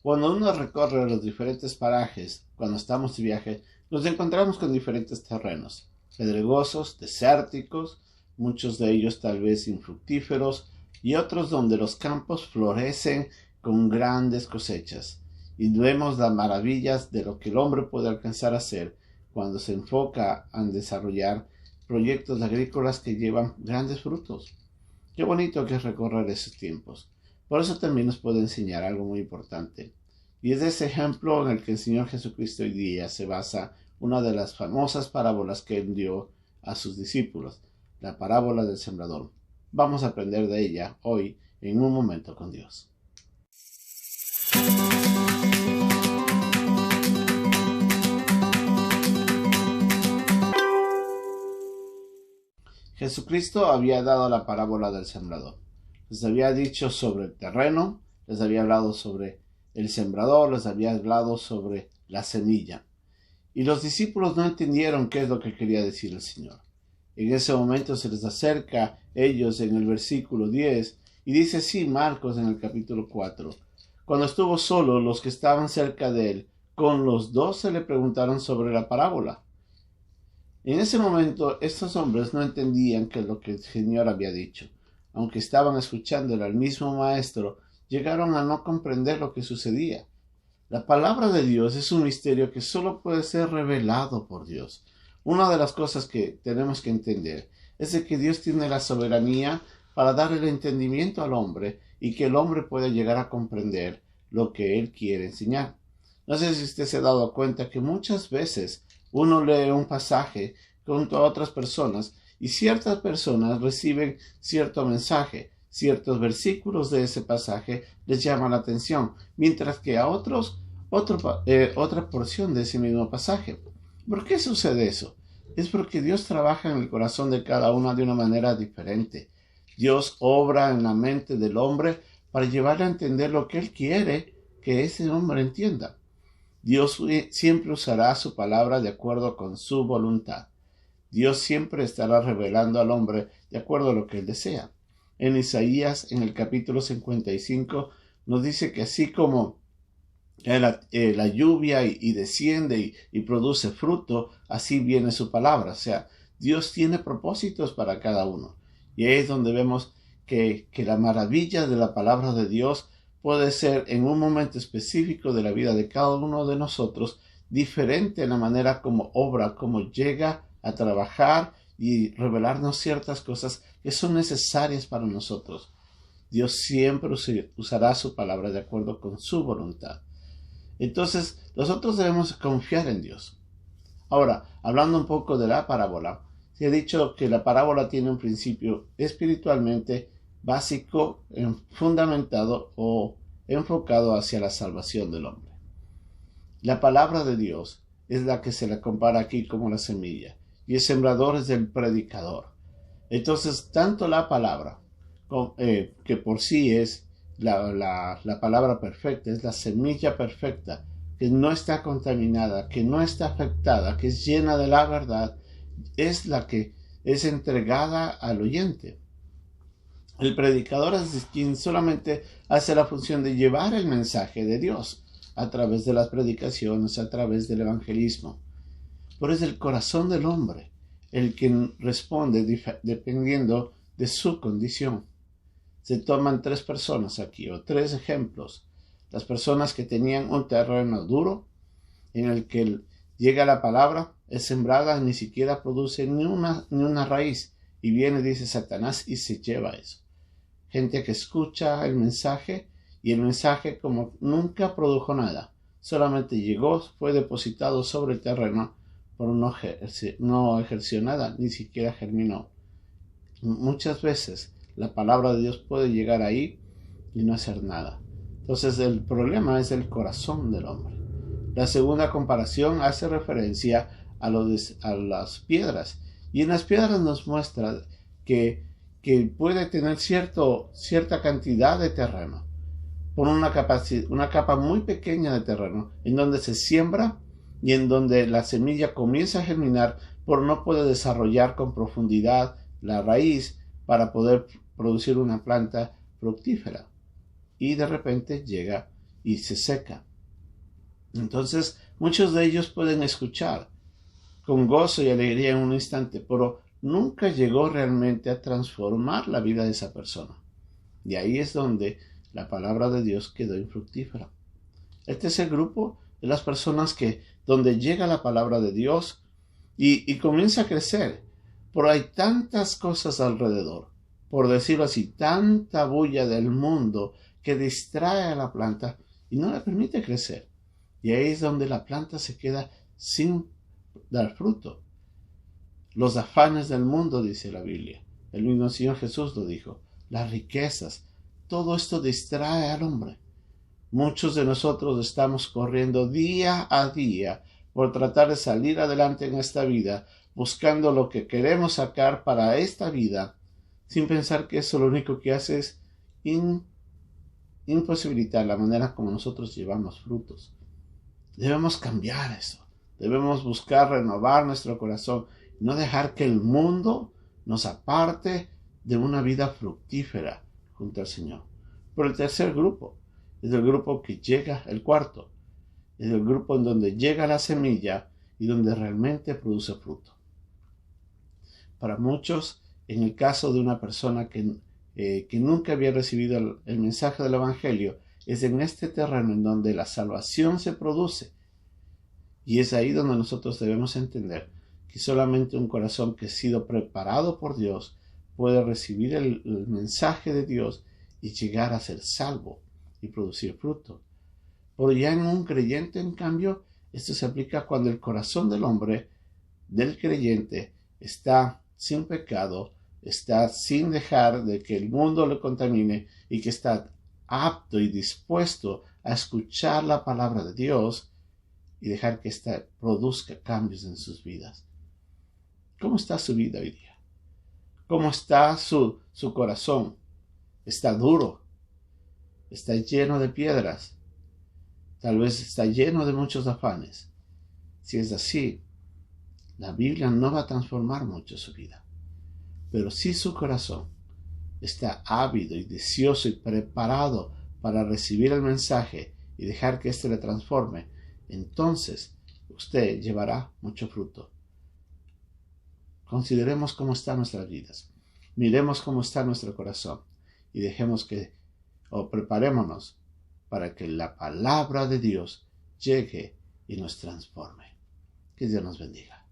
Cuando uno recorre los diferentes parajes, cuando estamos de viaje, nos encontramos con diferentes terrenos, pedregosos, desérticos, muchos de ellos tal vez infructíferos, y otros donde los campos florecen con grandes cosechas. Y vemos las maravillas de lo que el hombre puede alcanzar a hacer cuando se enfoca en desarrollar proyectos agrícolas que llevan grandes frutos. Qué bonito que es recorrer esos tiempos. Por eso también nos puede enseñar algo muy importante. Y es de ese ejemplo en el que el Señor Jesucristo hoy día se basa una de las famosas parábolas que Él dio a sus discípulos, la parábola del sembrador. Vamos a aprender de ella hoy en un momento con Dios. Jesucristo había dado la parábola del sembrador. Les había dicho sobre el terreno, les había hablado sobre el sembrador, les había hablado sobre la semilla. Y los discípulos no entendieron qué es lo que quería decir el Señor. En ese momento se les acerca a ellos en el versículo 10 y dice así Marcos en el capítulo 4. Cuando estuvo solo, los que estaban cerca de él, con los 12 le preguntaron sobre la parábola. En ese momento, estos hombres no entendían qué es lo que el Señor había dicho. Aunque estaban escuchándole al mismo maestro, llegaron a no comprender lo que sucedía. La palabra de Dios es un misterio que solo puede ser revelado por Dios. Una de las cosas que tenemos que entender es de que Dios tiene la soberanía para dar el entendimiento al hombre y que el hombre pueda llegar a comprender lo que Él quiere enseñar. No sé si usted se ha dado cuenta que muchas veces uno lee un pasaje junto a otras personas y ciertas personas reciben cierto mensaje, ciertos versículos de ese pasaje les llaman la atención, mientras que a otros otra porción de ese mismo pasaje. ¿Por qué sucede eso? Es porque Dios trabaja en el corazón de cada uno de una manera diferente. Dios obra en la mente del hombre para llevarle a entender lo que Él quiere que ese hombre entienda. Dios siempre usará su palabra de acuerdo con su voluntad. Dios siempre estará revelando al hombre de acuerdo a lo que Él desea. En Isaías, en el capítulo 55, nos dice que así como la lluvia y desciende y produce fruto, así viene su palabra. O sea, Dios tiene propósitos para cada uno. Y ahí es donde vemos que la maravilla de la palabra de Dios puede ser en un momento específico de la vida de cada uno de nosotros diferente en la manera como obra, como llega a trabajar y revelarnos ciertas cosas que son necesarias para nosotros. Dios siempre usará su palabra de acuerdo con su voluntad. Entonces, nosotros debemos confiar en Dios. Ahora, hablando un poco de la parábola, se ha dicho que la parábola tiene un principio espiritualmente básico, fundamentado o enfocado hacia la salvación del hombre. La palabra de Dios es la que se la compara aquí como la semilla, y el sembrador es el predicador. Entonces, tanto la palabra, que por sí es la palabra perfecta, es la semilla perfecta, que no está contaminada, que no está afectada, que es llena de la verdad, es la que es entregada al oyente. El predicador es quien solamente hace la función de llevar el mensaje de Dios a través de las predicaciones, a través del evangelismo. Pero es el corazón del hombre el que responde dependiendo de su condición. Se toman 3 personas aquí, o 3 ejemplos. Las personas que tenían un terreno duro, en el que llega la palabra, es sembrada, ni siquiera produce ni una raíz, y viene, dice Satanás, y se lleva eso. Gente que escucha el mensaje, y el mensaje como nunca produjo nada, solamente llegó, fue depositado sobre el terreno, pero no ejerció nada, ni siquiera germinó. Muchas veces la palabra de Dios puede llegar ahí y no hacer nada. Entonces el problema es el corazón del hombre. La segunda comparación hace referencia a las piedras. Y en las piedras nos muestra que puede tener cierta cantidad de terreno, por una capa muy pequeña de terreno, en donde se siembra y en donde la semilla comienza a germinar, pero no puede desarrollar con profundidad la raíz para poder producir una planta fructífera. Y de repente llega y se seca. Entonces, muchos de ellos pueden escuchar con gozo y alegría en un instante, pero nunca llegó realmente a transformar la vida de esa persona. Y ahí es donde la palabra de Dios quedó infructífera. Este es el grupo de las personas donde llega la palabra de Dios y comienza a crecer, pero hay tantas cosas alrededor, por decirlo así, tanta bulla del mundo que distrae a la planta y no la permite crecer. Y ahí es donde la planta se queda sin dar fruto. Los afanes del mundo, dice la Biblia. El mismo Señor Jesús lo dijo. Las riquezas, todo esto distrae al hombre. Muchos de nosotros estamos corriendo día a día por tratar de salir adelante en esta vida, buscando lo que queremos sacar para esta vida, sin pensar que eso lo único que hace es imposibilitar la manera como nosotros llevamos frutos. Debemos cambiar eso. Debemos buscar renovar nuestro corazón y no dejar que el mundo nos aparte de una vida fructífera junto al Señor. Pero el tercer grupo es el grupo que llega, el cuarto, es el grupo en donde llega la semilla y donde realmente produce fruto. Para muchos, en el caso de una persona que nunca había recibido el mensaje del Evangelio, es en este terreno en donde la salvación se produce. Y es ahí donde nosotros debemos entender que solamente un corazón que ha sido preparado por Dios puede recibir el mensaje de Dios y llegar a ser salvo y producir fruto. Pero ya en un creyente, en cambio, esto se aplica cuando el corazón del hombre, del creyente, está sin pecado, está sin dejar de que el mundo le contamine y que está apto y dispuesto a escuchar la palabra de Dios y dejar que ésta produzca cambios en sus vidas. ¿Cómo está su vida hoy día? ¿Cómo está su corazón? ¿Está duro? ¿Está lleno de piedras? Tal vez está lleno de muchos afanes. Si es así, la Biblia no va a transformar mucho su vida. Pero si su corazón está ávido y deseoso y preparado para recibir el mensaje y dejar que éste le transforme, entonces usted llevará mucho fruto. Consideremos cómo están nuestras vidas. Miremos cómo está nuestro corazón y preparémonos para que la palabra de Dios llegue y nos transforme. Que Dios nos bendiga.